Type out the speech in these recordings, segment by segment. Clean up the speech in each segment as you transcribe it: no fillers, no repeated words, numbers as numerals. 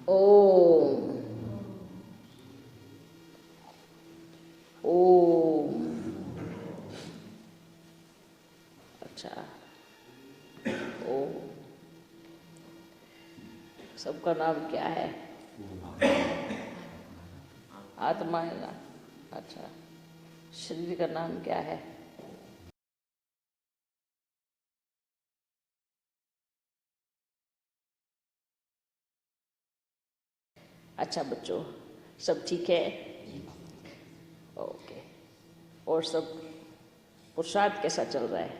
ओम ओम। अच्छा, ओम। सबका नाम क्या है? आत्मा है ना? अच्छा, शरीर का नाम क्या है? अच्छा बच्चों, सब ठीक है? ओके। और सब पुरुषार्थ कैसा चल रहा है?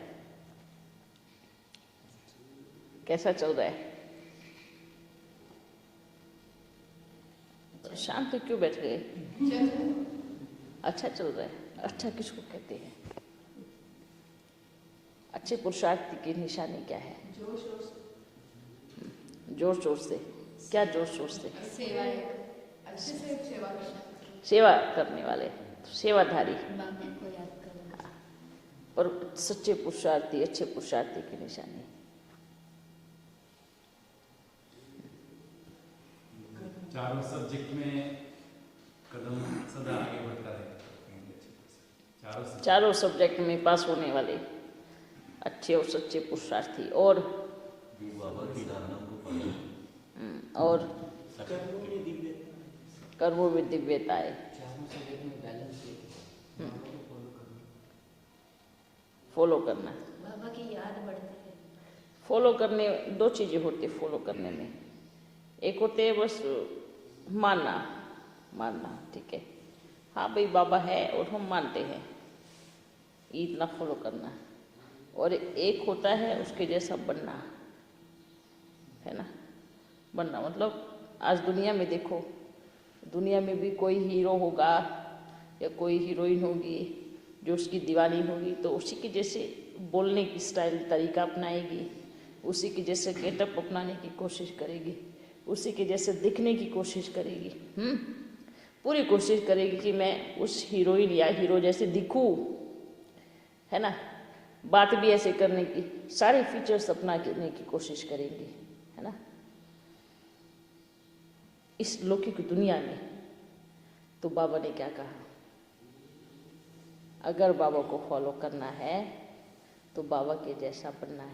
कैसा चल रहा है? शांत क्यों बैठ गए? अच्छा चल रहा है। अच्छा किसको कहते हैं? अच्छे पुरुषार्थ की निशानी क्या है? जोर शोर से। क्या जोर शोर से? सेवा, अच्छे से सेवा करना, सेवा करने वाले, सेवाधारी। भगवान को याद करना। और सच्चे पुरुषार्थी, अच्छे पुरुषार्थी की निशानी। चारों सब्जेक्ट में कदम सदा आगे बढ़ता रहेगा। चारों सब्जेक्ट में पास होने वाले अच्छे और सच्चे पुरुषार्थी। और और कर्मों में दिव्यताएं। फॉलो करना, बाबा की याद बढ़ती है। फॉलो करने दो चीज़ें होती है फॉलो करने में। एक होते है बस मानना, मानना ठीक है, हाँ भाई बाबा है और हम मानते हैं, इतना फॉलो करना। और एक होता है उसके जैसा बनना, है ना? बनना मतलब आज दुनिया में देखो, दुनिया में भी कोई हीरो होगा या कोई हीरोइन होगी जो उसकी दीवानी होगी, तो उसी के जैसे बोलने की स्टाइल तरीका अपनाएगी, उसी के जैसे गेटअप अपनाने की कोशिश करेगी, उसी के जैसे दिखने की कोशिश करेगी। पूरी कोशिश करेगी कि मैं उस हीरोइन या हीरो जैसे दिखूं, है ना? बात भी ऐसे करने की, सारे फीचर्स अपनाने की कोशिश करेंगी, है ना? इस लौकिक दुनिया में तो बाबा ने क्या कहा? अगर बाबा को फॉलो करना है तो बाबा के जैसा बनना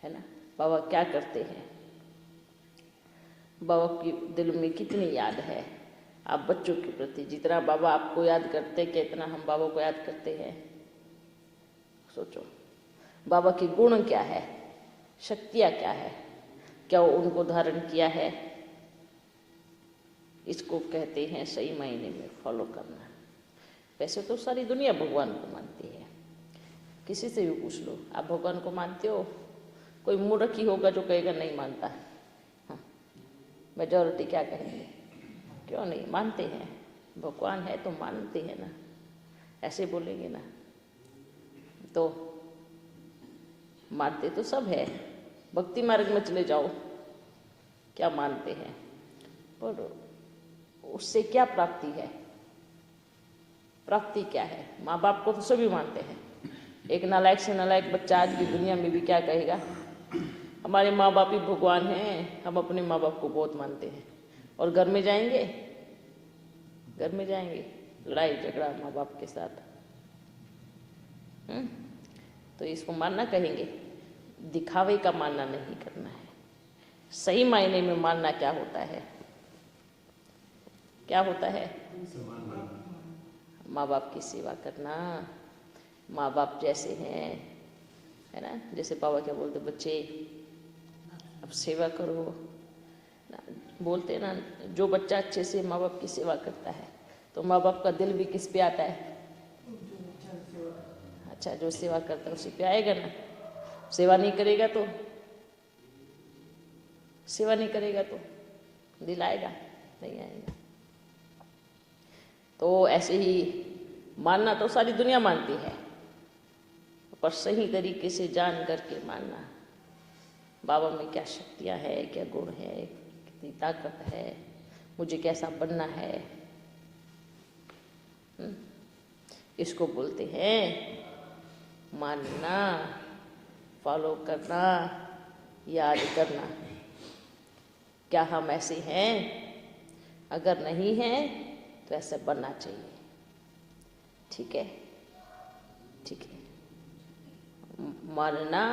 है ना? बाबा क्या करते हैं? बाबा की दिल में कितनी याद है आप बच्चों के प्रति? जितना बाबा आपको याद करते हैं, कितना हम बाबा को याद करते हैं? सोचो, बाबा के गुण क्या है, शक्तियाँ क्या है, क्या वो उनको धारण किया है? इसको कहते हैं सही मायने में फॉलो करना। वैसे तो सारी दुनिया भगवान को मानती है, किसी से भी पूछ लो, आप भगवान को मानते हो? कोई मूर्ख ही होगा जो कहेगा नहीं मानता। हाँ, मेजॉरिटी क्या कहेंगे? क्यों नहीं मानते हैं? भगवान है तो मानते हैं ना, ऐसे बोलेंगे ना। तो मानते तो सब है, भक्ति मार्ग में चले जाओ, क्या मानते हैं, पर उससे क्या प्राप्ति है? प्राप्ति क्या है? माँ बाप को तो सभी मानते हैं। एक नालायक से नालायक बच्चा आज की दुनिया में भी क्या कहेगा? हमारे माँ बाप ही भगवान हैं, हम अपने माँ बाप को बहुत मानते हैं। और घर में जाएंगे, घर में जाएंगे लड़ाई झगड़ा माँ बाप के साथ। तो इसको मानना कहेंगे? दिखावे का मानना नहीं करना है। सही मायने में मानना क्या होता है? क्या होता है? माँ बाप की सेवा करना, माँ बाप जैसे हैं, है ना? जैसे बाबा क्या बोलते, बच्चे अब सेवा करो ना, बोलते ना, जो बच्चा अच्छे से माँ बाप की सेवा करता है तो माँ बाप का दिल भी किस पे आता है? अच्छा, जो सेवा करता है उसी पे आएगा ना। सेवा नहीं करेगा तो, सेवा नहीं करेगा तो दिल आएगा? नहीं आएगा। तो ऐसे ही मानना तो सारी दुनिया मानती है, पर सही तरीके से जान करके मानना, बाबा में क्या शक्तियाँ है, क्या गुण है, कितनी ताकत है, मुझे कैसा बनना है। इसको बोलते हैं मानना, फॉलो करना, याद करना। क्या हम ऐसे हैं? अगर नहीं हैं तो ऐसे बनना चाहिए। ठीक है, ठीक है। मानना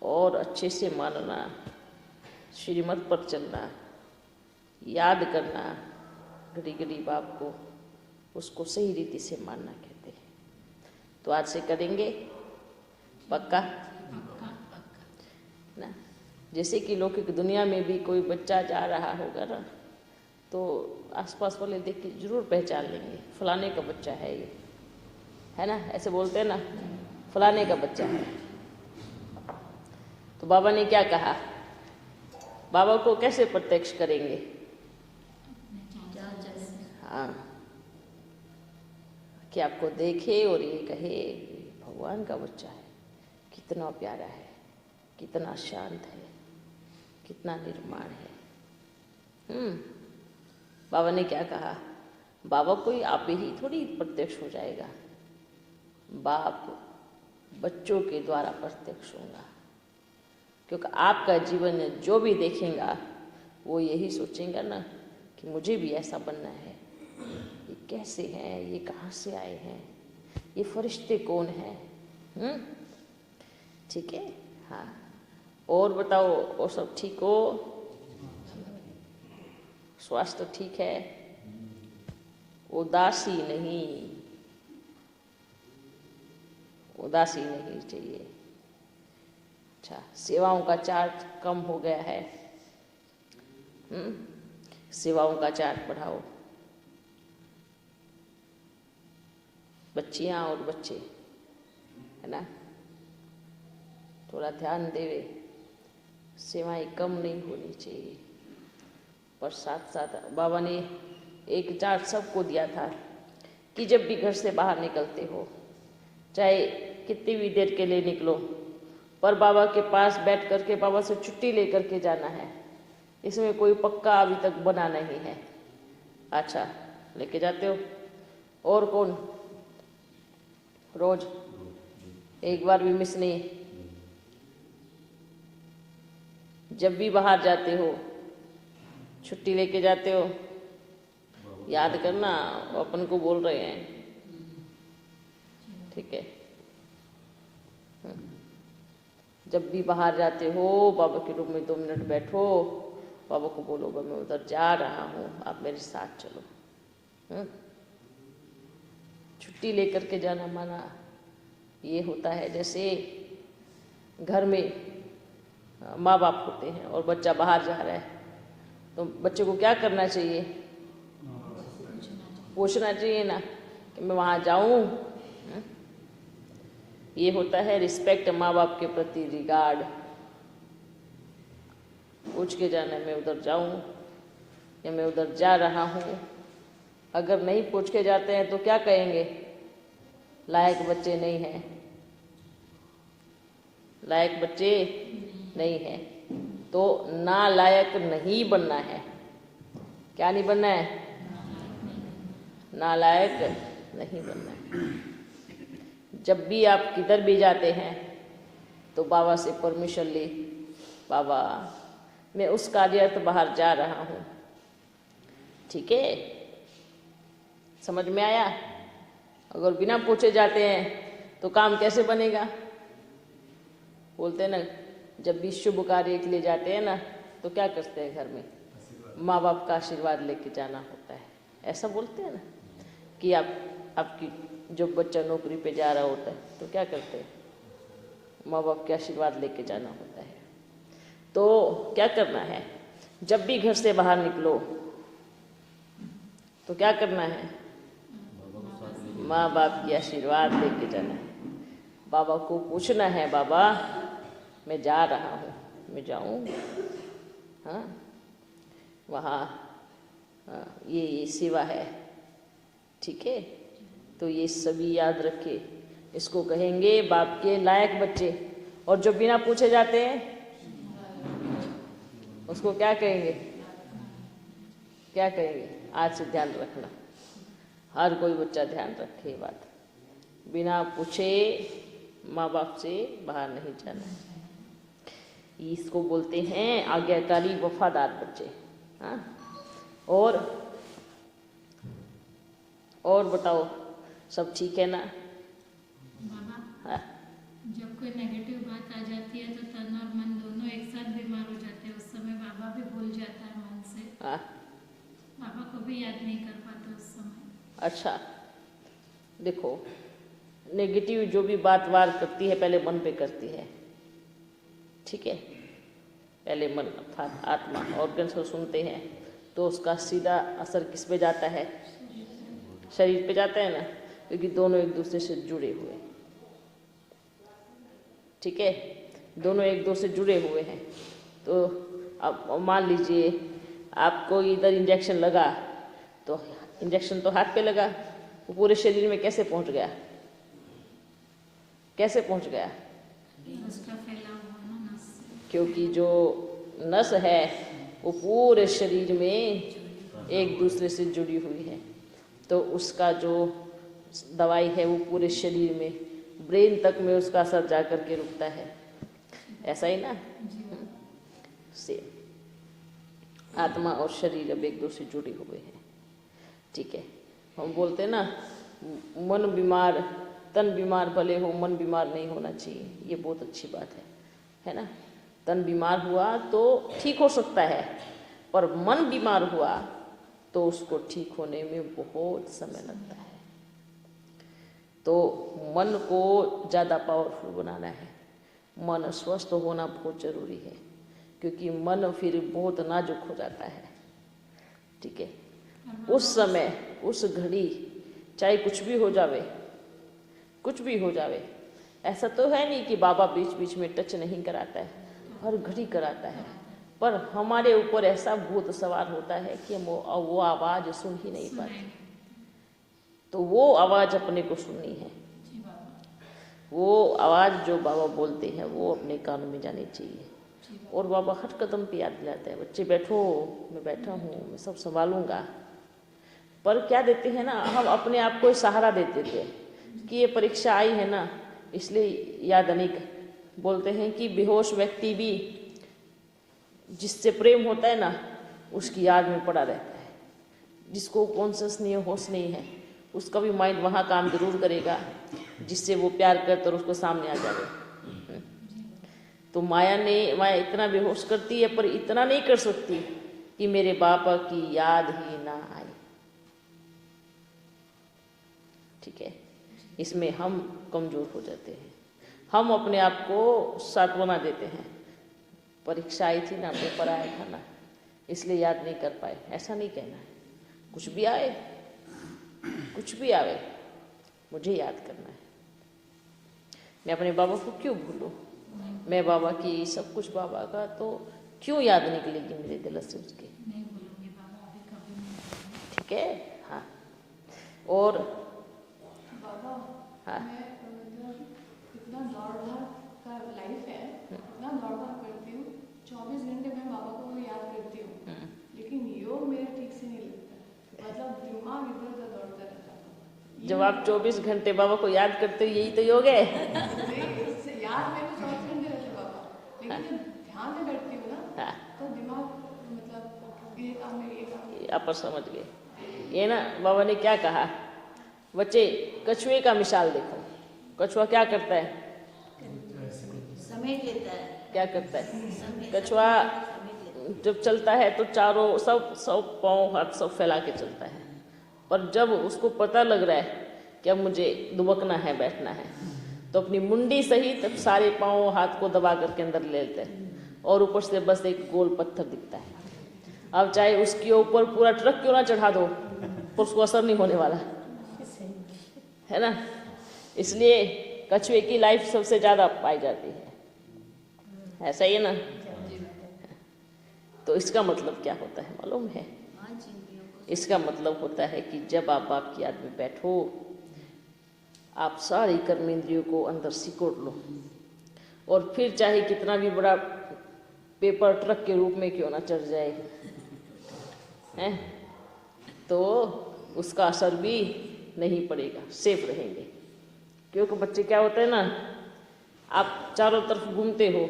और अच्छे से मानना, श्रीमत पर चलना, याद करना घड़ी घड़ी बाप को, उसको सही रीति से मानना कहते हैं। तो आज से करेंगे पक्का ना। जैसे कि लौकिक दुनिया में भी कोई बच्चा जा रहा होगा ना, तो आसपास वाले देख के जरूर पहचान लेंगे, फलाने का बच्चा है ये, है ना, ऐसे बोलते हैं ना, फलाने का बच्चा है। तो बाबा ने क्या कहा? बाबा को कैसे प्रत्यक्ष करेंगे? हाँ, कि आपको देखे और ये कहे भगवान का बच्चा है, कितना प्यारा है, कितना शांत है, कितना निर्माण है। बाबा ने क्या कहा? बाबा कोई आप ही थोड़ी प्रत्यक्ष हो जाएगा, बाप बच्चों के द्वारा प्रत्यक्ष होगा। क्योंकि आपका जीवन जो भी देखेगा वो यही सोचेगा ना कि मुझे भी ऐसा बनना है। ये कैसे हैं, ये कहाँ से आए हैं, ये फरिश्ते कौन हैं? ठीक है, हाँ। और बताओ, और सब ठीक हो? स्वास्थ्य ठीक है? उदासी नहीं, उदासी नहीं चाहिए। अच्छा, सेवाओं का चार्ज कम हो गया है, सेवाओं का चार्ज बढ़ाओ। बच्चियां और बच्चे, है ना, थोड़ा ध्यान देवे, सेवाएं कम नहीं होनी चाहिए। पर साथ साथ बाबा ने एक चार्ट सबको दिया था कि जब भी घर से बाहर निकलते हो, चाहे कितनी भी देर के लिए निकलो, पर बाबा के पास बैठ करके बाबा से छुट्टी लेकर के जाना है। इसमें कोई पक्का अभी तक बना नहीं है। अच्छा, लेके जाते हो? और कौन? रोज एक बार भी मिस नहीं? जब भी बाहर जाते हो, छुट्टी लेके जाते हो, याद करना अपन को बोल रहे हैं। ठीक है, जब भी बाहर जाते हो, बाबा के रूम में 2 मिनट बैठो, बाबा को बोलो मैं उधर जा रहा हूँ, आप मेरे साथ चलो। छुट्टी लेकर के जाना माना ये होता है जैसे घर में माँ बाप होते हैं और बच्चा बाहर जा रहा है, तो बच्चे को क्या करना चाहिए? पूछना चाहिए ना कि मैं वहाँ जाऊँ। ये होता है रिस्पेक्ट, माँ बाप के प्रति रिगार्ड। पूछ के जाना, मैं उधर जाऊँ या मैं उधर जा रहा हूँ। अगर नहीं पूछ के जाते हैं तो क्या कहेंगे? लायक बच्चे नहीं हैं, लायक बच्चे नहीं हैं। तो नालायक नहीं बनना है। क्या नहीं बनना है? नालायक नहीं बनना है। जब भी आप किधर भी जाते हैं तो बाबा से परमिशन ले, बाबा मैं उस कार्यार्थ बाहर जा रहा हूँ। ठीक है, समझ में आया? अगर बिना पूछे जाते हैं तो काम कैसे बनेगा? बोलते हैं ना, जब भी शुभ कार्य के लिए जाते हैं ना तो क्या करते हैं? घर में माँ बाप का आशीर्वाद लेके जाना होता है। ऐसा बोलते हैं ना कि आपकी जब बच्चा नौकरी पे जा रहा होता है तो क्या करते हैं? माँ बाप के आशीर्वाद लेके जाना होता है। तो क्या करना है? जब भी घर से बाहर निकलो तो क्या करना है? माँ बाप की आशीर्वाद लेके जाना है। बाबा को पूछना है, बाबा मैं जा रहा हूँ, मैं जाऊँ? हाँ, वहाँ ये सेवा है। ठीक है, तो ये सभी याद रखे। इसको कहेंगे बाप के लायक बच्चे। और जो बिना पूछे जाते हैं उसको क्या कहेंगे? क्या कहेंगे? आज से ध्यान रखना, हर कोई बच्चा ध्यान रखे बात। बिना पूछे माँ बाप से बाहर नहीं जाना है। इसको बोलते हैं आज्ञाकारी वफादार बच्चे। हाँ, और बताओ, सब ठीक है ना? बाबा, हाँ, जब कोई नेगेटिव बात आ जाती है तो तन और मन दोनों एक साथ बीमार हो जाते हैं। उस समय बाबा भी भूल जाता है मन से। हाँ, बाबा को भी याद नहीं कर पाते उस समय। अच्छा, देखो, नेगेटिव जो भी बात वार करती है पहले मन पे करती है, ठीक है? पहले मन अर्थात आत्मा ऑर्गन्स को सुनते हैं तो उसका सीधा असर किस पे जाता है? शरीर पे जाता है ना, क्योंकि दोनों एक दूसरे से जुड़े हुए, ठीक है? दोनों एक दूसरे से जुड़े हुए हैं। तो अब मान लीजिए आपको इधर इंजेक्शन लगा, तो इंजेक्शन तो हाथ पे लगा, वो पूरे शरीर में कैसे पहुंच गया? कैसे पहुंच गया? उसका फैला हुआ ना नस से। क्योंकि जो नस है वो पूरे शरीर में एक दूसरे से जुड़ी हुई है, तो उसका जो दवाई है वो पूरे शरीर में, ब्रेन तक में उसका असर जा कर के रुकता है। ऐसा ही ना? से आत्मा और शरीर अब एक दूसरे से जुड़े हुए हैं, ठीक है? हम बोलते हैं ना, मन बीमार तन बीमार भले हो, मन बीमार नहीं होना चाहिए। ये बहुत अच्छी बात है ना? तन बीमार हुआ तो ठीक हो सकता है, पर मन बीमार हुआ तो उसको ठीक होने में बहुत समय लगता है। तो मन को ज़्यादा पावरफुल बनाना है, मन स्वस्थ होना बहुत ज़रूरी है, क्योंकि मन फिर बहुत नाजुक हो जाता है, ठीक है? उस समय, उस घड़ी, चाहे कुछ भी हो जावे, कुछ भी हो जावे, ऐसा तो है नहीं कि बाबा बीच बीच में टच नहीं कराता है, हर घड़ी कराता है, पर हमारे ऊपर ऐसा भूत सवार होता है कि हम वो आवाज़ सुन ही नहीं पाते। तो वो आवाज़ अपने को सुननी है, वो आवाज़ जो बाबा बोलते हैं वो अपने कानों में जानी चाहिए। और बाबा हर कदम पे याद दिलाते हैं, बच्चे बैठो, मैं बैठा हूँ, मैं सब संभालूंगा। पर क्या देते हैं ना, हम अपने आप को सहारा देते थे कि ये परीक्षा आई है ना, इसलिए याद नहीं बोलते हैं कि बेहोश व्यक्ति भी जिससे प्रेम होता है ना उसकी याद में पड़ा रहता है। जिसको कॉन्शियस नहीं है, होश नहीं है, उसका भी माइंड वहाँ काम जरूर करेगा जिससे वो प्यार करता और उसको सामने आ जाए। तो माया इतना बेहोश करती है, पर इतना नहीं कर सकती कि मेरे बाबा की याद ही ना आए, ठीक है? इसमें हम कमज़ोर हो जाते हैं, हम अपने आप को सांत्वना देते हैं। परीक्षा आई थी ना, पेपर आया था ना, इसलिए याद नहीं कर पाए, ऐसा नहीं कहना है। कुछ भी आए, कुछ भी आवे, मुझे याद करना है। मैं अपने बाबा को क्यों भूलूं? मैं बाबा की सब कुछ बाबा का, तो क्यों याद निकलेगी मेरे दिल से उसकी? नहीं भूलूंगी बाबा, अभी कभी नहीं भूलूंगी। ठीक है? हाँ। और बाबा, हाँ, मैं मतलब इतना दौड़ भाग का लाइफ है, इतना दौड़ भाग करती हूँ, 24 घंटे मैं बाबा को याद करती हूँ, लेकिन योग मेरा ठीक से नहीं लगता, मतलब दिमाग इधर उधर दौड़ता रहता है। जब आप 24 घंटे बाबा को याद करते हो, यही तो योग है। नहीं, उससे याद मेरे 24 घंटे रहते बाबा, लेकिन जब ध्यान में बैठती हूँ ना, हाँ, तो दिमाग मतलब ये काम में, ये काम में। आप समझ गए? ये ना बाबा ने क्या कहा, बच्चे कछुए का मिसाल देखो। कछुआ क्या करता है? समेट लेता है। क्या करता है? समेट कछुआ लेता जब चलता है तो चारों सब पाँव हाथ सब फैला के चलता है, पर जब उसको पता लग रहा है कि अब मुझे दुबकना है, बैठना है, तो अपनी मुंडी सहित सारे पाँव हाथ को दबा करके अंदर ले लेते हैं, और ऊपर से बस एक गोल पत्थर दिखता है। अब चाहे उसके ऊपर पूरा ट्रक क्यों ना चढ़ा दो, पर उसको असर नहीं होने वाला है ना। इसलिए कछुए की लाइफ सबसे ज़्यादा पाई जाती है, ऐसा ही है ना। तो इसका मतलब क्या होता है मालूम है? इसका मतलब होता है कि जब आप बाप की याद में बैठो, आप सारी कर्मेंद्रियों को अंदर सिकोड़ लो, और फिर चाहे कितना भी बड़ा पेपर ट्रक के रूप में क्यों ना चढ़ जाए, हैं, तो उसका असर भी नहीं पड़ेगा, सेफ रहेंगे। क्योंकि बच्चे क्या होता है ना, आप चारों तरफ घूमते हो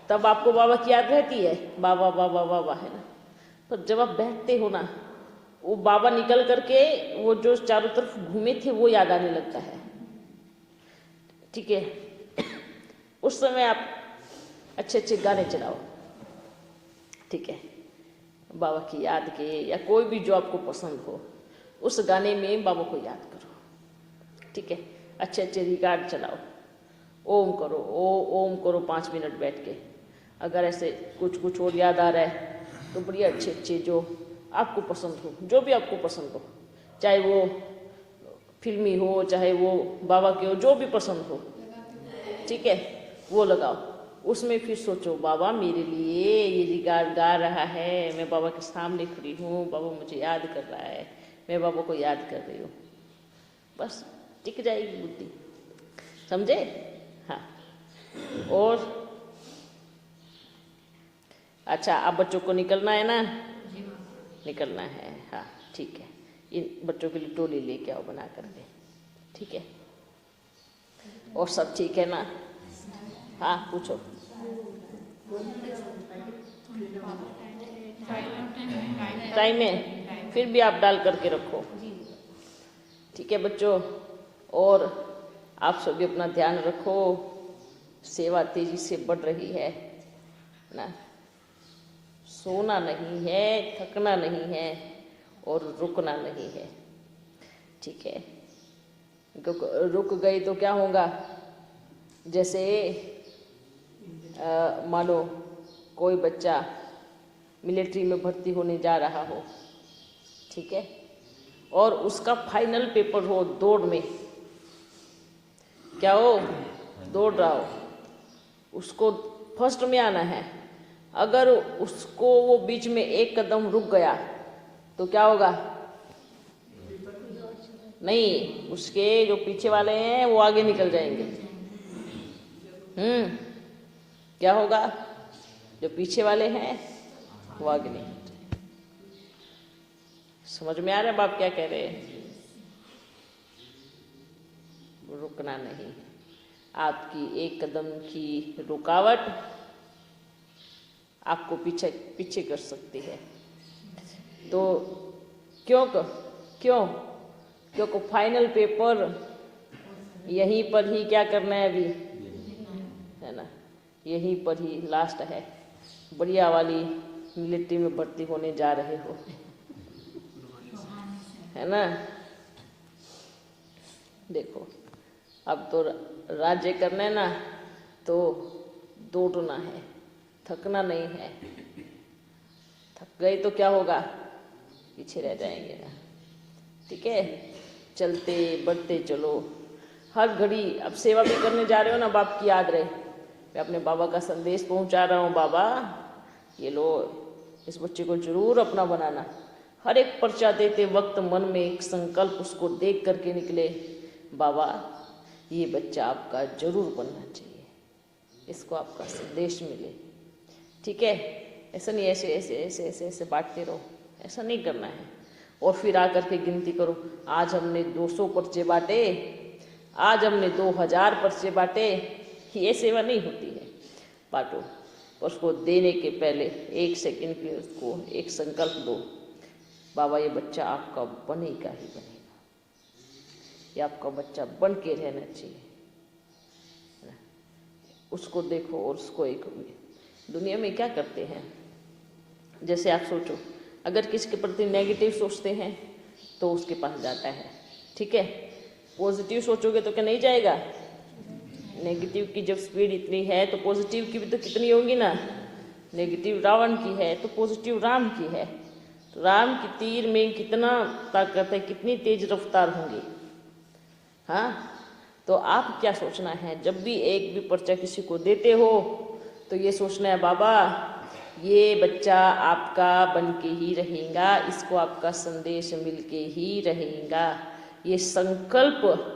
तब आपको बाबा की याद रहती है, बाबा बाबा बाबा, है ना। पर जब आप बैठते हो ना, वो बाबा निकल करके वो जो चारों तरफ घूमे थे वो याद आने लगता है, ठीक है। उस समय आप अच्छे अच्छे गाने चलाओ, ठीक है, बाबा की याद के, या कोई भी जो आपको पसंद हो उस गाने में बाबा को याद करो, ठीक है। अच्छे अच्छे रिकॉर्ड चलाओ, ओम करो, ओम करो 5 मिनट बैठ के। अगर ऐसे कुछ कुछ और याद आ रहा है तो बढ़िया अच्छे अच्छे जो आपको पसंद हो, जो भी आपको पसंद हो, चाहे वो फिल्मी हो, चाहे वो बाबा के हो, जो भी पसंद हो, ठीक है, वो लगाओ। उसमें फिर सोचो बाबा मेरे लिए ये रिकॉर्ड गा रहा है, मैं बाबा के सामने खड़ी हूँ, बाबा मुझे याद कर रहा है, मैं बाबा को याद कर रही हूँ। बस टिक जाएगी बुद्धि, समझे? हाँ। और अच्छा, आप बच्चों को निकलना है ना? निकलना है, हाँ ठीक है। इन बच्चों के लिए टोली लेके आओ बना करके, ठीक है। और सब ठीक है ना? हाँ पूछो। टाइम है, फिर भी आप डाल करके रखो, ठीक है बच्चों। और आप सभी अपना ध्यान रखो, सेवा तेजी से बढ़ रही है ना, सोना नहीं है, थकना नहीं है और रुकना नहीं है, ठीक है। रुक गई तो क्या होगा? जैसे मानो कोई बच्चा मिलिट्री में भर्ती होने जा रहा हो, ठीक है, और उसका फाइनल पेपर हो दौड़ में, क्या हो, दौड़ रहा हो, उसको फर्स्ट में आना है। अगर उसको वो बीच में एक कदम रुक गया तो क्या होगा? नहीं, उसके जो पीछे वाले हैं वो आगे निकल जाएंगे। क्या होगा? जो पीछे वाले हैं वो आगे नहीं। समझ में आ रहा है बाप क्या कह रहे हैं? रुकना नहीं, आपकी एक कदम की रुकावट आपको पीछे पीछे कर सकती है। तो क्योंकि फाइनल पेपर यहीं पर ही क्या करना है अभी, है ना, यहीं पर ही लास्ट है। बढ़िया वाली मिलिट्री में भर्ती होने जा रहे हो, है ना। देखो अब तो राज्य करना है ना, तो दौड़ना है, थकना नहीं है। थक गए तो क्या होगा? पीछे रह जाएंगे ना, ठीक है। चलते बढ़ते चलो, हर घड़ी। अब सेवा भी करने जा रहे हो ना, बाप की याद रहे, मैं अपने बाबा का संदेश पहुंचा रहा हूँ, बाबा ये लो, इस बच्चे को जरूर अपना बनाना। हर एक पर्चा देते वक्त मन में एक संकल्प उसको देख करके निकले, बाबा ये बच्चा आपका जरूर बनना चाहिए, इसको आपका संदेश मिले, ठीक है। ऐसा नहीं ऐसे ऐसे ऐसे ऐसे ऐसे बांटते रहो, ऐसा नहीं करना है। और फिर आकर के गिनती करो, आज हमने 200 पर्चे बांटे, आज हमने 2000 पर्चे बांटे। ये सेवा नहीं होती है। बांटो, और उसको देने के पहले 1 सेकंड के लिए उसको एक संकल्प दो, बाबा ये बच्चा आपका बनेगा ही बनेगा, ये आपका बच्चा बन के रहना चाहिए। उसको देखो और उसको एक दुनिया में क्या करते हैं। जैसे आप सोचो, अगर किसी के प्रति नेगेटिव सोचते हैं तो उसके पास जाता है, ठीक है। पॉजिटिव सोचोगे तो क्या नहीं जाएगा? नेगेटिव की जब स्पीड इतनी है तो पॉजिटिव की भी तो कितनी होगी ना। नेगेटिव रावण की है तो पॉजिटिव राम की है। तो राम की तीर में कितना ताकत है, कितनी तेज रफ्तार होंगी। हाँ, तो आप क्या सोचना है, जब भी एक भी पर्चा किसी को देते हो तो ये सोचना है, बाबा ये बच्चा आपका बन के ही रहेगा, इसको आपका संदेश मिल के ही रहेगा। ये संकल्प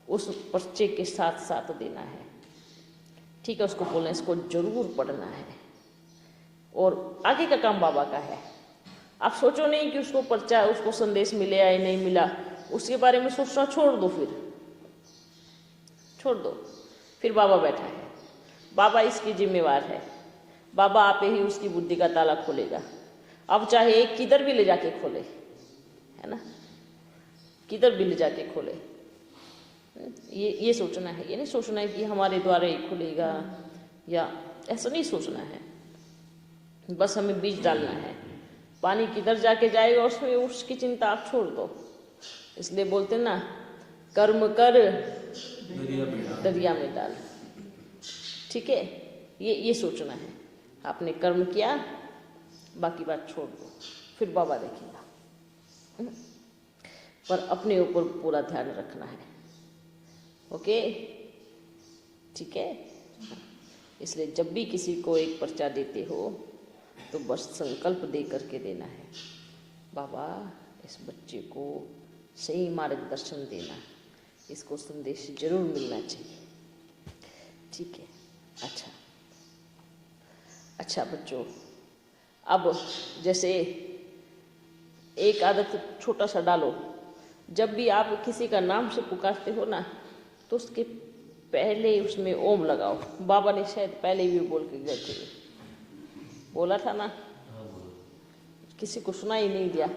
उस पर्चे के साथ साथ देना है, ठीक है। उसको बोलना, इसको जरूर पढ़ना है, और आगे का काम बाबा का है। आप सोचो नहीं कि उसको पर्चा, उसको संदेश मिले या नहीं मिला, उसके बारे में सोचना छोड़ दो, फिर छोड़ दो। फिर बाबा बैठा है, बाबा इसकी जिम्मेवार है। बाबा आप ही उसकी बुद्धि का ताला खोलेगा। अब चाहे किधर भी ले जाके खोले, है ना, किधर भी ले जाके खोले। ये सोचना है, ये नहीं सोचना है कि हमारे द्वारा ही खुलेगा, या ऐसा नहीं सोचना है। बस हमें बीज डालना है, पानी किधर जाके जाएगा उसमें उसकी चिंता आप छोड़ दो। इसलिए बोलते ना, कर्म कर दरिया में डाल। ठीक है, ये सोचना है। आपने कर्म किया, बाकी बात छोड़ दो, फिर बाबा देखेगा। पर अपने ऊपर पूरा ध्यान रखना है। ओके, ठीक है। इसलिए जब भी किसी को एक पर्चा देते हो तो बस संकल्प दे करके देना है, बाबा इस बच्चे को सही मार्गदर्शन देना, इसको संदेश जरूर मिलना चाहिए। ठीक है, अच्छा बच्चों, अब जैसे एक आदत छोटा सा डालो। जब भी आप किसी का नाम से पुकारते हो ना, तो उसके पहले उसमें ओम लगाओ। बाबा ने शायद पहले भी बोल के गए थे, बोला था ना, किसी को सुना ही नहीं दिया,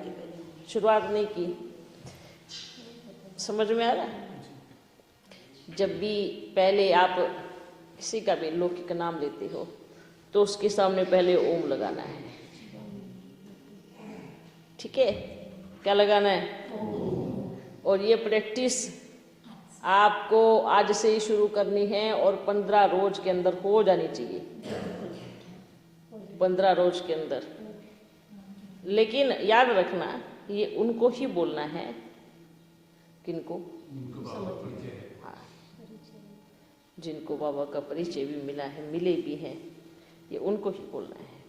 शुरुआत नहीं की। समझ में आ रहा है? जब भी पहले आप किसी का भी लौकिक नाम लेते हो तो उसके सामने पहले ओम लगाना है। ठीक है, क्या लगाना है? और ये प्रैक्टिस आपको आज से ही शुरू करनी है और 15 रोज के अंदर हो जानी चाहिए, 15 रोज के अंदर। लेकिन याद रखना, ये उनको ही बोलना है, किनको? हाँ, जिनको बाबा का परिचय भी मिला है, मिले भी हैं, ये उनको ही बोलना है।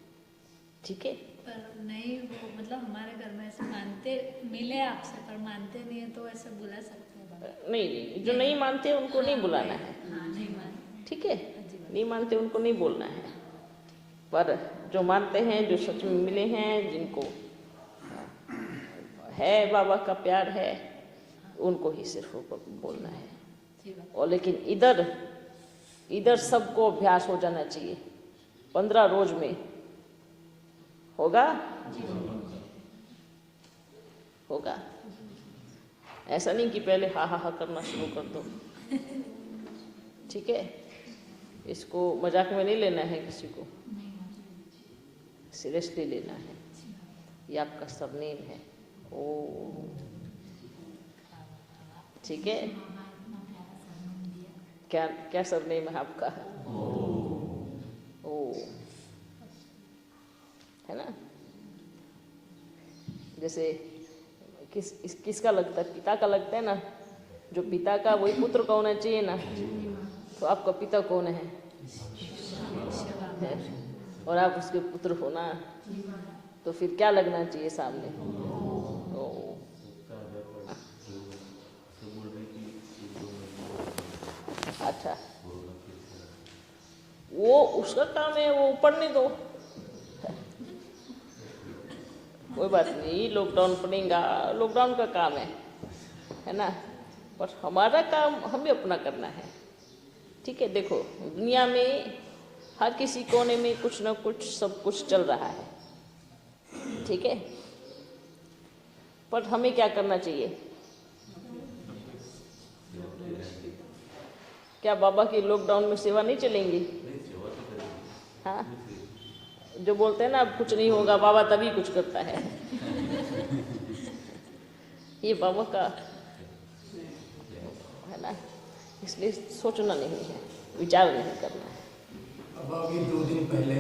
ठीक है, पर नहीं, वो मतलब हमारे घर में ऐसे मानते, मिले आपसे पर मानते नहीं है, तो ऐसे बुला सकते हैं बाबा? नहीं, जो नहीं मानते उनको नहीं बुलाना है। हाँ, नहीं मानते। ठीक है, नहीं मानते उनको नहीं बोलना है। पर जो मानते हैं, जो सच में मिले हैं, जिनको है बाबा का प्यार है, उनको ही सिर्फ बोलना है। और लेकिन इधर सबको अभ्यास हो जाना चाहिए। 15 रोज में होगा? होगा। ऐसा नहीं कि पहले हा हा हा करना शुरू कर दो। ठीक है, इसको मजाक में नहीं लेना है, किसी को सीरियसली लेना है। ये आपका सरनेम है। ओ, ठीक है। क्या सरनेम है आपका? ओ, है ना? जैसे किसका लगता है? पिता का लगता है ना। जो पिता का वही पुत्र का होना चाहिए ना। तो आपका पिता कौन है? और आप उसके पुत्र हो ना, तो फिर क्या लगना चाहिए सामने? अच्छा, वो उसका काम है, वो पढ़ने दो, कोई बात नहीं। लॉकडाउन पड़ेगा, लॉकडाउन का काम है ना। पर हमारा काम हमें अपना करना है। ठीक है, देखो दुनिया में हर किसी कोने में कुछ ना कुछ सब कुछ चल रहा है। ठीक है, पर हमें क्या करना चाहिए? क्या बाबा की लॉकडाउन में सेवा नहीं चलेंगी? हाँ, जो बोलते हैं ना अब कुछ नहीं होगा, बाबा तभी कुछ करता है। ये बाबा का है ना, इसलिए सोचना नहीं है, विचार नहीं करना है। अब अभी 2 दिन पहले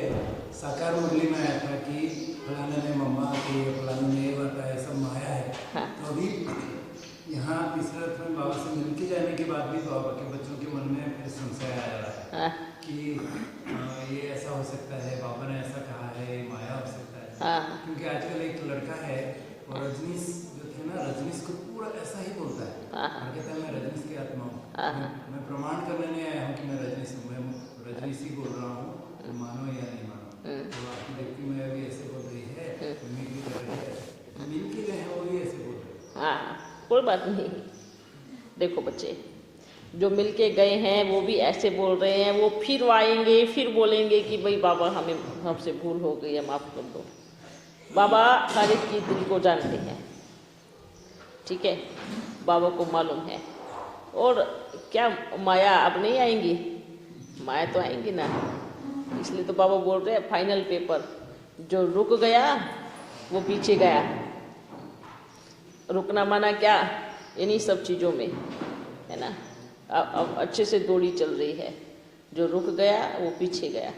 साकार मुरली में आया था कि फलाने ने मम्मा की, फलाने ने ये बताया, सब माया है। हाँ। तो अभी यहाँ तीसरा में बाबा से मिल के जाने के बाद भी बाबा के बच्चों के मन में फिर संशय आ रहा है। हाँ। कि ये ऐसा हो सकता है, बाबा ने ऐसा कहा है, माया हो सकता है। हाँ। क्योंकि आजकल एक लड़का है, और रजनीश जो थे ना, रजनीश को पूरा ऐसा ही बोलता है। हाँ। कहता है मैं रजनीश की आत्मा हूँ। हाँ। मैं प्रमाण करने नहीं आया हूँ कि मैं रजनीश हूँ, मैं रजनीश ही बोल रहा हूँ, तो मानो या नहीं मानो। तो आपकी देखती मैं अभी ऐसे बोल रही है, मिल भी कर रही है, मिल के गए हैं वो भी ऐसे बोल रहे हैं। हाँ, कोई बात नहीं। देखो बच्चे, जो मिलके गए हैं वो भी ऐसे बोल रहे हैं, वो फिर आएंगे फिर बोलेंगे कि भाई बाबा हमें हमसे भूल हो गई है, माफ़ कर दो। बाबा हर एक की दिल को जानते हैं, ठीक है, बाबा को मालूम है। और क्या माया अब नहीं आएंगी? माया तो आएंगी ना, इसलिए तो बाबा बोल रहे हैं फाइनल पेपर, जो रुक गया वो पीछे गया। रुकना माना क्या? इन्हीं सब चीज़ों में, है ना। अब अच्छे से दौड़ी चल रही है, जो रुक गया वो पीछे गया।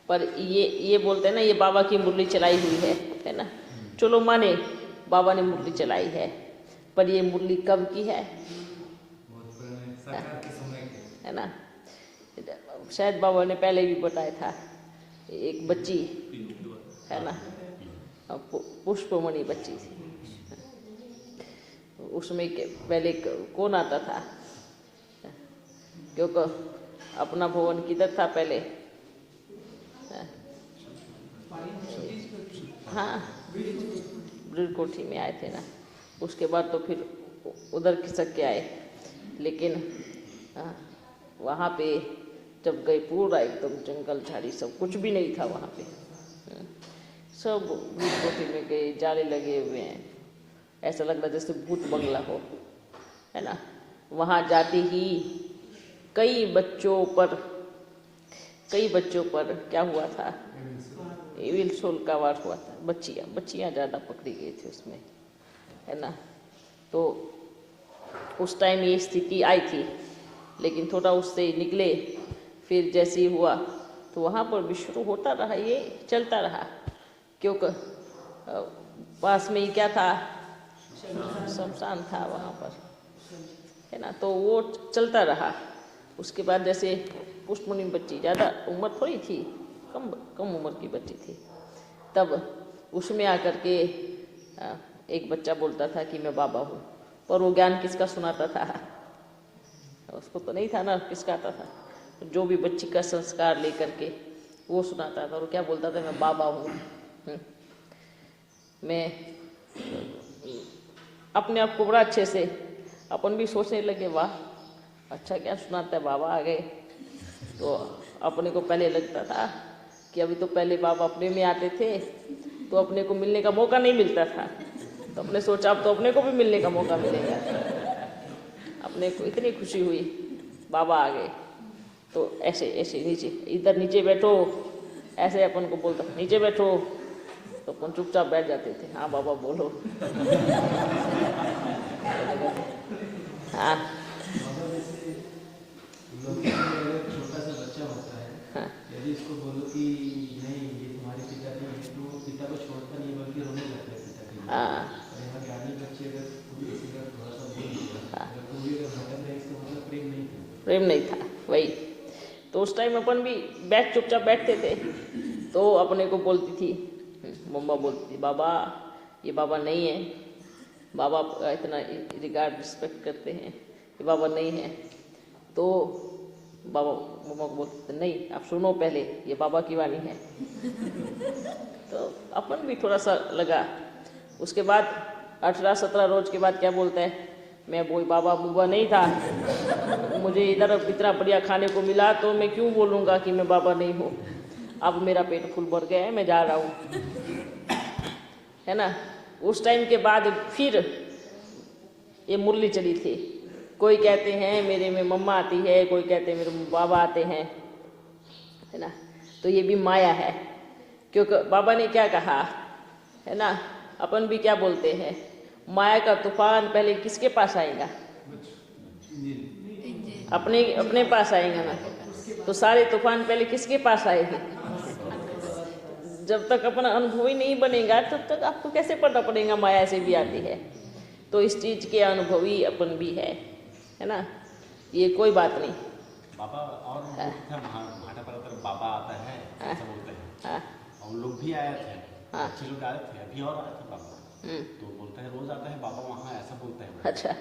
पर ये बोलते हैं ना, ये बाबा की मुरली चलाई हुई है ना। चलो माने बाबा ने मुरली चलाई है, पर ये मुरली कब की है? बहुत पुराने सरकार के समय के, है ना। शायद बाबा ने पहले भी बताया था, एक बच्ची है ना, पुष्पमणि बच्ची थी, उसमें पहले कौन आता था? क्योंकि अपना भवन किधर था पहले? हाँ, ब्रिज कोठी में आए थे ना, उसके बाद तो फिर उधर खिसक के आए। लेकिन वहाँ पे जब गए पूरा एकदम जंगल झाड़ी, सब कुछ भी नहीं था वहाँ पे। सब ब्रिज कोठी में गए, जाले लगे हुए हैं, ऐसा लग रहा जैसे भूत बंगला हो, है ना। वहाँ जाते ही कई बच्चों पर क्या हुआ था? एविल सोल का वार हुआ था। बच्चियाँ ज़्यादा पकड़ी गई थी उसमें, है ना। तो उस टाइम ये स्थिति आई थी, लेकिन थोड़ा उससे निकले, फिर जैसे ही हुआ तो वहाँ पर भी शुरू होता रहा, ये चलता रहा। क्योंकि पास में ही क्या था? शमशान था वहाँ पर, है ना। तो वो चलता रहा। उसके बाद जैसे पुष्पमणि बच्ची, ज़्यादा उम्र थोड़ी थी, कम उम्र की बच्ची थी, तब उसमें आकर के एक बच्चा बोलता था कि मैं बाबा हूँ। पर वो ज्ञान किसका सुनाता था? उसको तो नहीं था ना, किसका आता था? जो भी बच्ची का संस्कार लेकर के वो सुनाता था। और क्या बोलता था? मैं बाबा हूँ। मैं अपने आप को बड़ा अच्छे से अपन भी सोचने लगे, वाह अच्छा क्या सुनाता है, बाबा आ गए। तो अपने को पहले लगता था कि अभी तो पहले बाबा अपने में आते थे तो अपने को मिलने का मौका नहीं मिलता था, तो अपने सोचा अब तो अपने को भी मिलने का मौका मिलेगा। अपने को इतनी खुशी हुई, बाबा आ गए। तो ऐसे नीचे, इधर नीचे बैठो, ऐसे अपन को बोलता नीचे बैठो, तो अपन चुपचाप बैठ जाते थे। हाँ बाबा बोलो। हाँ छोटा सा बच्चा होता है, हाँ यदि इसको बोलो कि नहीं ये तुम्हारे पिता नहीं है, तो वो पिता को छोड़ता नहीं बल्कि रोने लगता है पिता के लिए। हाँ और यहाँ ज्ञानी बच्चे अगर किसी का थोड़ा सा बोल दिया, अगर कोई अगर भटक रहे, इसका मतलब प्रेम नहीं था। वही। तो उस टाइम अपन भी चुपचाप बैठते थे, तो अपने को बोलती थी, मम्मा बोलती थी, बाबा ये बाबा नहीं है, बाबा इतना रिगार्ड रिस्पेक्ट करते हैं, ये बाबा नहीं है। तो बाबा मम्मा को बोलते थे, नहीं आप सुनो पहले, ये बाबा की वाणी है। तो अपन भी थोड़ा सा लगा। उसके बाद 18-17 रोज के बाद क्या बोलता है? मैं वो बाबा बुबा नहीं था, मुझे इधर इतना बढ़िया खाने को मिला, तो मैं क्यों बोलूँगा कि मैं बाबा नहीं हूँ। अब मेरा पेट फुल भर गया है, मैं जा रहा हूँ, है ना। उस टाइम के बाद फिर ये मुरली चली थी। कोई कहते हैं मेरे में मम्मा आती है, कोई कहते हैं मेरे में बाबा आते हैं, है ना। तो ये भी माया है, क्योंकि बाबा ने क्या कहा, है ना। अपन भी क्या बोलते हैं, माया का तूफान पहले किसके पास आएगा? अपने पास आएगा ना। तो सारे तूफान पहले किसके पास आएंगे? जब तक अपना अनुभव ही नहीं बनेगा तब तक आपको कैसे पता पड़ेगा माया से भी आती है। तो इस चीज़ के अनुभवी अपन भी है ना। ये कोई बात नहीं। बाबा और भाटा पर बाबा आता है ऐसा बोलते हैं। हाँ और लोग भी आए थे, हाँ। अच्छे लोग आए थे, अभी और आए थे बाबा। तो बोलते हैं रोज आता है बाबा वहाँ, ऐसा बोलते हैं। अच्छा।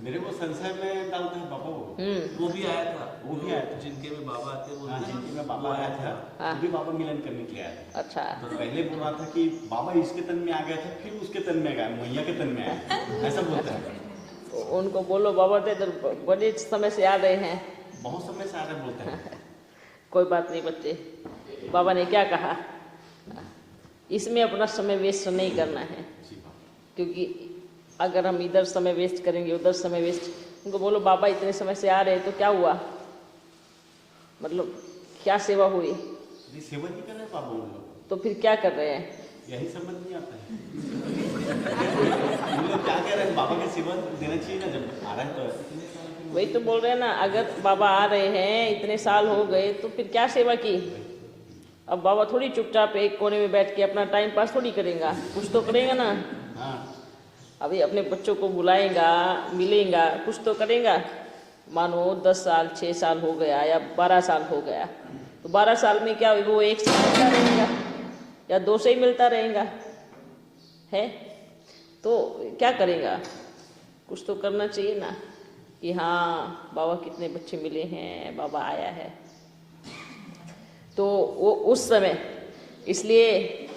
मेरे को संशय में डालते हैं बाबा वो भी आया था, वो भी आया था। जिनके में बाबा आते वो हाँ, जिनके में बाबा आया था, हाँ। वो भी बाबा मिलन करने के लिए आया था। अच्छा। तो पहले बोल रहा था कि बाबा इसके तन में आ गया था, फिर उसके तन में गया, मैया के तन में आया, ऐसा बोलता है। उनको बोलो बाबा तो इधर बड़े समय से आ रहे हैं। बहुत समय से आ रहे बोलते हैं। कोई बात नहीं बच्चे, बाबा ने क्या कहा, इसमें अपना समय वेस्ट नहीं करना है, क्योंकि अगर हम इधर समय वेस्ट करेंगे उधर समय वेस्ट, उनको बोलो बाबा इतने समय से आ रहे हैं तो क्या हुआ, मतलब क्या सेवा हुई, नहीं सेवा नहीं कर रहे पापा उन लोग, तो फिर क्या कर रहे हैं? यही समझ नहीं आता है। उन लोग क्या कह रहे हैं, बाबा की सेवा देना चाहिए ना जब आ रहा है तो। वही तो बोल रहे हैं ना, अगर बाबा आ रहे हैं इतने साल हो गए तो फिर क्या सेवा की। अब बाबा थोड़ी चुपचाप एक कोने में बैठ के अपना टाइम पास थोड़ी करेगा, कुछ तो करेगा ना। हाँ अभी अपने बच्चों को बुलाएगा, मिलेगा, कुछ तो करेगा। मानो 10 साल 6 साल हो गया या 12 साल हो गया, तो 12 साल में क्या वो एक से मिलता रहेगा या 2 से ही मिलता रहेगा है, तो क्या करेगा, कुछ तो करना चाहिए ना कि हाँ बाबा कितने बच्चे मिले हैं, बाबा आया है। तो वो उस समय, इसलिए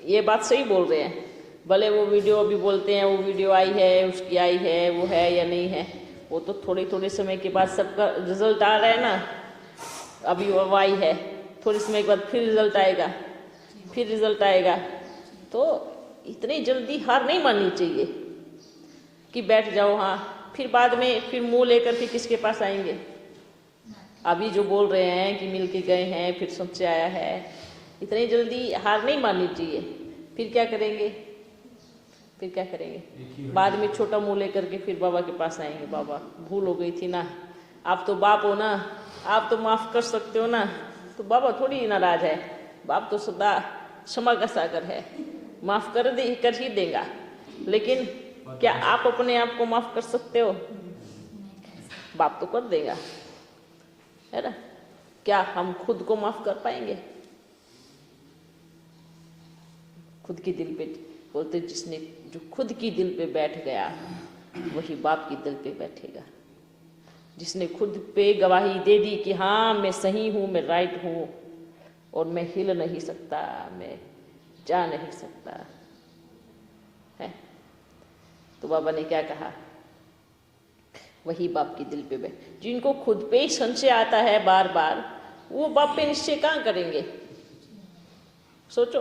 ये बात सही बोल रहे हैं, भले वो वीडियो अभी बोलते हैं वो वीडियो आई है, उसकी आई है, वो है या नहीं है, वो तो थोड़े थोड़े समय के बाद सबका रिजल्ट आ रहा है ना। अभी वो आई है, थोड़े समय के बाद फिर रिजल्ट आएगा, फिर रिजल्ट आएगा। तो इतनी जल्दी हार नहीं माननी चाहिए कि बैठ जाओ, हाँ फिर बाद में फिर मुंह लेकर फिर किसके पास आएंगे। अभी जो बोल रहे हैं कि मिल के गए हैं फिर सबसे आया है, इतनी जल्दी हार नहीं माननी चाहिए। फिर क्या करेंगे, फिर क्या करेंगे, बाद में छोटा मुंह लेकर के फिर बाबा के पास आएंगे, बाबा भूल हो गई थी ना, आप तो बाप हो ना, आप तो माफ़ कर सकते हो ना। तो बाबा थोड़ी नाराज है, बाप तो सदा क्षमा का सागर है, माफ़ कर ही देगा। लेकिन क्या आप अपने आप को माफ़ कर सकते हो? बाप तो कर देगा, है ना। क्या हम खुद को माफ़ कर पाएंगे? खुद की दिल पे बोलते, जिसने जो खुद की दिल पे बैठ गया वही बाप की दिल पे बैठेगा। जिसने खुद पे गवाही दे दी कि हाँ मैं सही हूँ, मैं राइट हूँ और मैं हिल नहीं सकता, मैं जा नहीं सकता है, तो बाबा ने क्या कहा, वही बाप की दिल पे बैठ। जिनको खुद पे ही संशय आता है बार बार, वो बाप पे निश्चय कहाँ करेंगे? सोचो,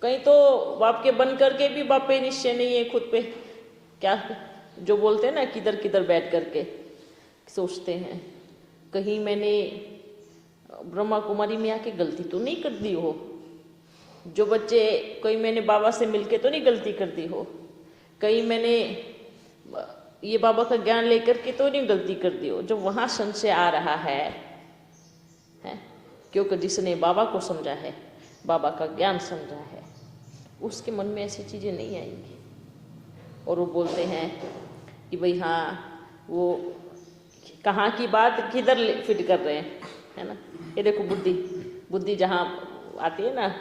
कहीं तो बाप के बन करके भी बाप पे निश्चय नहीं है खुद पे। क्या जो बोलते हैं ना, किधर किधर बैठ करके सोचते हैं, कहीं मैंने ब्रह्मा कुमारी में आके गलती तो नहीं कर दी हो, जो बच्चे कहीं मैंने बाबा से मिलके तो नहीं गलती कर दी हो, कहीं मैंने ये बाबा का ज्ञान लेकर के तो नहीं गलती कर दी हो। जो वहाँ संशय आ रहा है क्योंकि जिसने बाबा को समझा है, बाबा का ज्ञान समझा है, उसके मन में ऐसी चीज़ें नहीं आएंगी। और वो बोलते हैं कि भाई हाँ, वो कहाँ की बात किधर फिट कर रहे हैं, है ना। ये देखो बुद्धि जहाँ आती है ना,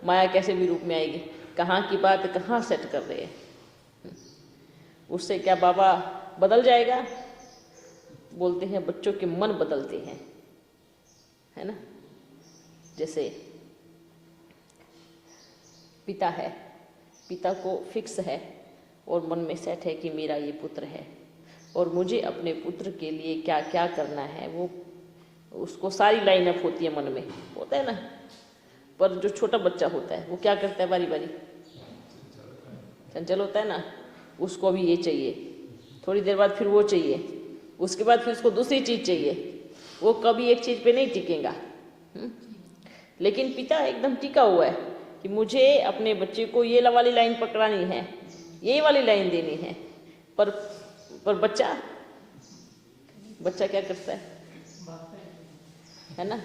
माया कैसे भी रूप में आएगी, कहाँ की बात कहाँ सेट कर रहे हैं। उससे क्या बाबा बदल जाएगा? बोलते हैं बच्चों के मन बदलते हैं, है ना। जैसे पिता है, पिता को फिक्स है और मन में सेट है कि मेरा ये पुत्र है और मुझे अपने पुत्र के लिए क्या क्या करना है, वो उसको सारी लाइन अप होती है मन में, होता है ना। पर जो छोटा बच्चा होता है वो क्या करता है, बारी बारी चंचल होता है ना, उसको भी ये चाहिए, थोड़ी देर बाद फिर वो चाहिए, उसके बाद फिर उसको दूसरी चीज़ चाहिए, वो कभी एक चीज़ पे नहीं टिकेगा। लेकिन पिता एकदम टिका हुआ है कि मुझे अपने बच्चे को ये वाली लाइन पकड़ानी है, ये वाली लाइन देनी है। पर बच्चा क्या करता है ना,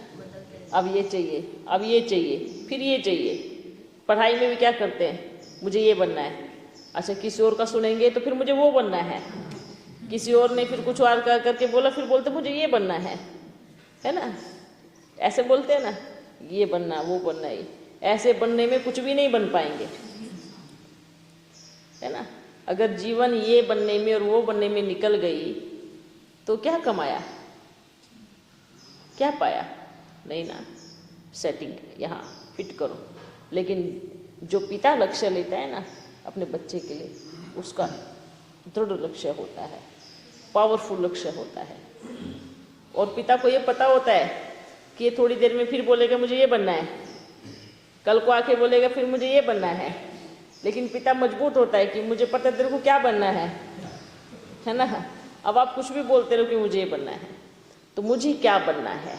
अब ये चाहिए, अब ये चाहिए, फिर ये चाहिए। पढ़ाई में भी क्या करते हैं, मुझे ये बनना है, अच्छा किसी और का सुनेंगे तो फिर मुझे वो बनना है, किसी और ने फिर कुछ और करके बोला, फिर बोलते मुझे ये बनना है ना। ऐसे बोलते हैं ना, ये बनना वो बनना, ये ऐसे बनने में कुछ भी नहीं बन पाएंगे, है ना। अगर जीवन ये बनने में और वो बनने में निकल गई तो क्या कमाया, क्या पाया? नहीं ना। सेटिंग यहाँ फिट करो। लेकिन जो पिता लक्ष्य लेता है ना अपने बच्चे के लिए, उसका दृढ़ लक्ष्य होता है, पावरफुल लक्ष्य होता है। और पिता को ये पता होता है कि ये थोड़ी देर में फिर बोलेगा मुझे ये बनना है, कल को आके बोलेगा फिर मुझे ये बनना है, लेकिन पिता मजबूत होता है कि मुझे पता है तेरे को क्या बनना है ना। अब आप कुछ भी बोलते रहो कि मुझे ये बनना है, तो मुझे क्या बनना है,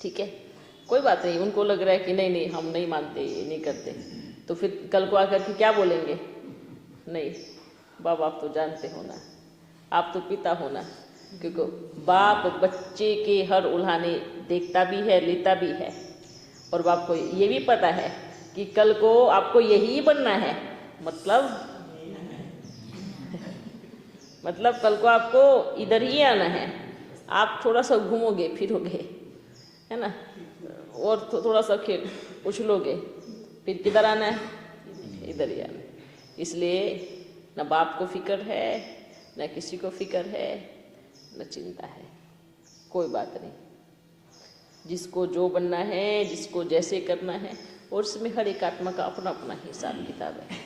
ठीक है, कोई बात नहीं। उनको लग रहा है कि नहीं नहीं हम नहीं मानते, ये नहीं करते, तो फिर कल को आकर के क्या बोलेंगे, नहीं बाबा आप तो जानते हो ना, आप तो पिता हो ना। क्योंकि बाप बच्चे के हर उल्हाने देखता भी है, लेता भी है, और बाप को ये भी पता है कि कल को आपको यही बनना है, मतलब कल को आपको इधर ही आना है। आप थोड़ा सा घूमोगे फिरोगे, है ना, और थोड़ा सा खेल उछलोगे, फिर किधर आना है, इधर ही आना है। इसलिए न बाप को फिक्र है, न किसी को फिक्र है, न चिंता है, कोई बात नहीं। जिसको जो बनना है, जिसको जैसे करना है, और इसमें हर एक आत्मा का अपना अपना हिसाब किताब है।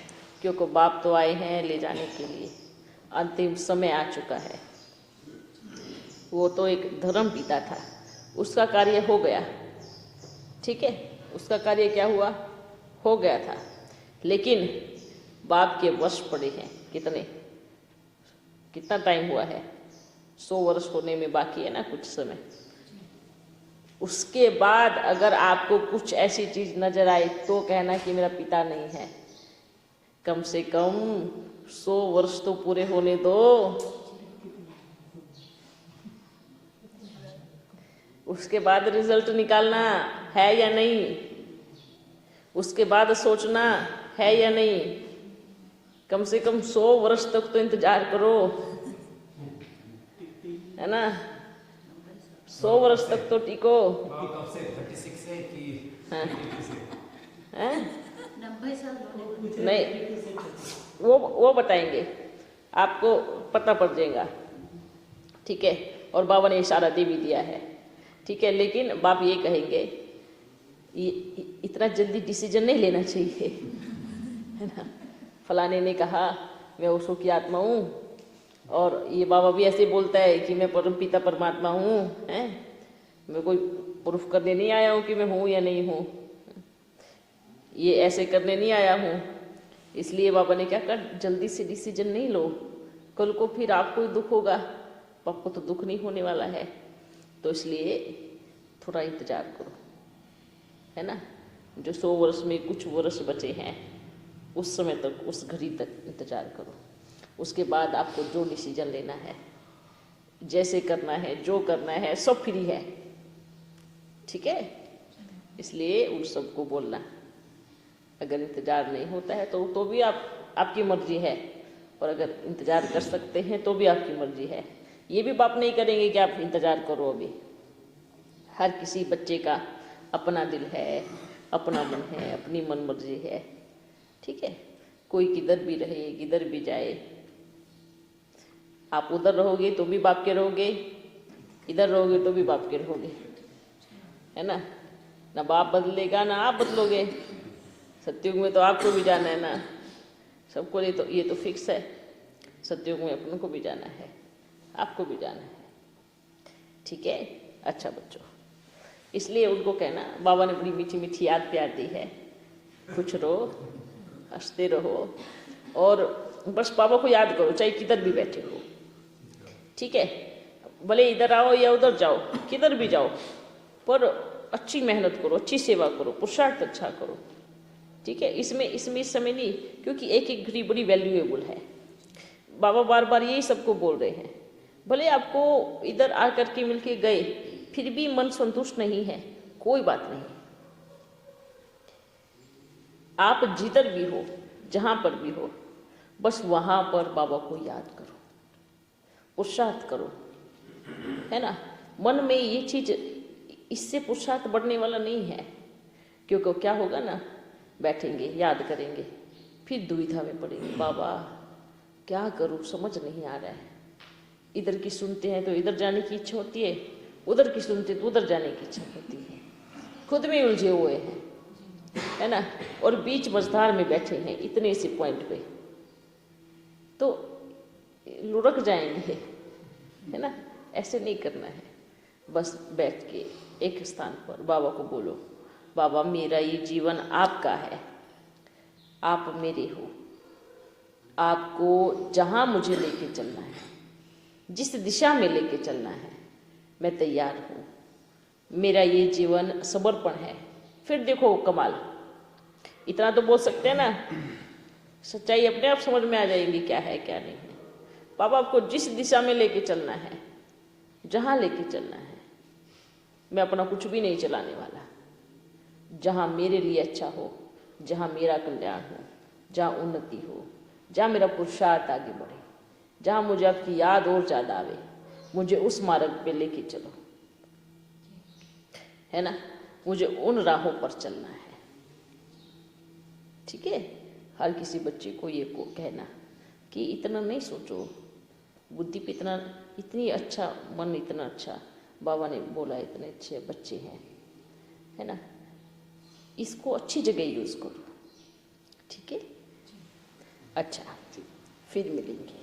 क्योंकि बाप तो आए हैं ले जाने के लिए, अंतिम समय आ चुका है। वो तो एक धर्म पिता था, उसका कार्य हो गया, ठीक है, उसका कार्य क्या हुआ, हो गया था। लेकिन बाप के वर्ष पड़े हैं, कितना टाइम हुआ है, 100 वर्ष होने में बाकी है ना कुछ समय। उसके बाद अगर आपको कुछ ऐसी चीज नजर आए तो कहना कि मेरा पिता नहीं है। कम से कम 100 वर्ष तो पूरे होने दो, उसके बाद रिजल्ट निकालना है या नहीं, उसके बाद सोचना है या नहीं। कम से कम 100 वर्ष तक तो इंतजार करो, है ना, 100 वर्ष तक तो टिको। कब से 36 है कि हाँ। 90 साल होने नहीं, वो बताएंगे, आपको पता पड़ जाएगा, ठीक है। और बाबा ने इशारा दे भी दिया है, ठीक है। लेकिन बाप ये कहेंगे इतना जल्दी डिसीजन नहीं लेना चाहिए, है ना। फलाने ने कहा मैं उसको की आत्मा हूँ, और ये बाबा भी ऐसे बोलता है कि मैं परम पिता परमात्मा हूँ, हैं, मैं कोई प्रूफ करने नहीं आया हूँ कि मैं हूँ या नहीं हूँ, ये ऐसे करने नहीं आया हूँ। इसलिए बाबा ने क्या कहा, जल्दी से डिसीजन नहीं लो, कल को फिर आपको ही दुख होगा, पाप को तो दुख नहीं होने वाला है। तो इसलिए थोड़ा इंतजार करो, है ना। जो 100 वर्ष में कुछ वर्ष बचे हैं, उस समय तक, उस घड़ी तक इंतजार करो। उसके बाद आपको जो डिसीजन लेना है, जैसे करना है, जो करना है, सब फ्री है, ठीक है। इसलिए उन सबको बोलना, अगर इंतजार नहीं होता है तो भी आपकी मर्जी है, और अगर इंतजार कर सकते हैं तो भी आपकी मर्जी है। ये भी बाप नहीं करेंगे कि आप इंतजार करो। अभी हर किसी बच्चे का अपना दिल है, अपना मन है, अपनी मन मर्जी है, ठीक है। कोई किधर भी रहे, किधर भी जाए, आप उधर रहोगे तो भी बाप के रहोगे, इधर रहोगे तो भी बाप के रहोगे, है ना। ना बाप बदलेगा ना आप बदलोगे। सत्युग में तो आपको भी जाना है ना, सबको ये तो फिक्स है। सत्युग में अपन को भी जाना है, आपको भी जाना है, ठीक है। अच्छा बच्चों, इसलिए उनको कहना, बाबा ने बड़ी मीठी मीठी याद प्यार दी है, खुश रहो, हंसते रहो, और बस बाबा को याद करो, चाहे किधर भी बैठे हो, ठीक है। भले इधर आओ या उधर जाओ, किधर भी जाओ, पर अच्छी मेहनत करो, अच्छी सेवा करो, पुरुषार्थ अच्छा करो, ठीक है। इसमें इस समय नहीं, क्योंकि एक एक घड़ी बड़ी वैल्यूएबल है। बाबा बार बार यही सबको बोल रहे हैं। भले आपको इधर आकर के मिलके गए, फिर भी मन संतुष्ट नहीं है, कोई बात नहीं। आप जिधर भी हो, जहां पर भी हो, बस वहां पर बाबा को याद करो, पुरुषार्थ करो, है ना। मन में ये चीज, इससे पुरुषार्थ बढ़ने वाला नहीं है। क्योंकि क्या होगा ना, बैठेंगे याद करेंगे, फिर दुविधा में पड़ेंगे, बाबा क्या करूं, समझ नहीं आ रहा है। इधर की सुनते हैं तो इधर जाने की इच्छा होती है, उधर की सुनते तो उधर जाने की इच्छा होती है, खुद में उलझे हुए हैं, है ना। और बीच मझधार में बैठे हैं, इतने से पॉइंट पे, तो लुढ़क जाएंगे, है ना। ऐसे नहीं करना है। बस बैठ के एक स्थान पर बाबा को बोलो, बाबा मेरा ये जीवन आपका है, आप मेरे हो, आपको जहाँ मुझे लेके चलना है, जिस दिशा में लेके चलना है, मैं तैयार हूँ। मेरा ये जीवन समर्पण है। फिर देखो कमाल, इतना तो बोल सकते हैं ना, सच्चाई अपने आप समझ में आ जाएगी क्या है क्या नहीं है। बाबा आपको जिस दिशा में लेके चलना है, जहाँ लेके चलना है, मैं अपना कुछ भी नहीं चलाने वाला। जहाँ मेरे लिए अच्छा हो, जहाँ मेरा कल्याण हो, जहाँ उन्नति हो, जहाँ मेरा पुरुषार्थ आगे बढ़े, जहाँ मुझे आपकी याद और ज़्यादा आवे, मुझे उस मार्ग पे लेके चलो, है ना। मुझे उन राहों पर चलना है, ठीक है। हर किसी बच्चे को ये को कहना कि इतना नहीं सोचो, बुद्धि पे इतनी अच्छा मन, इतना अच्छा बाबा ने बोला, इतने अच्छे बच्चे हैं, है ना। इसको अच्छी जगह यूज़ करो, ठीक है। अच्छा, फिर मिलेंगे।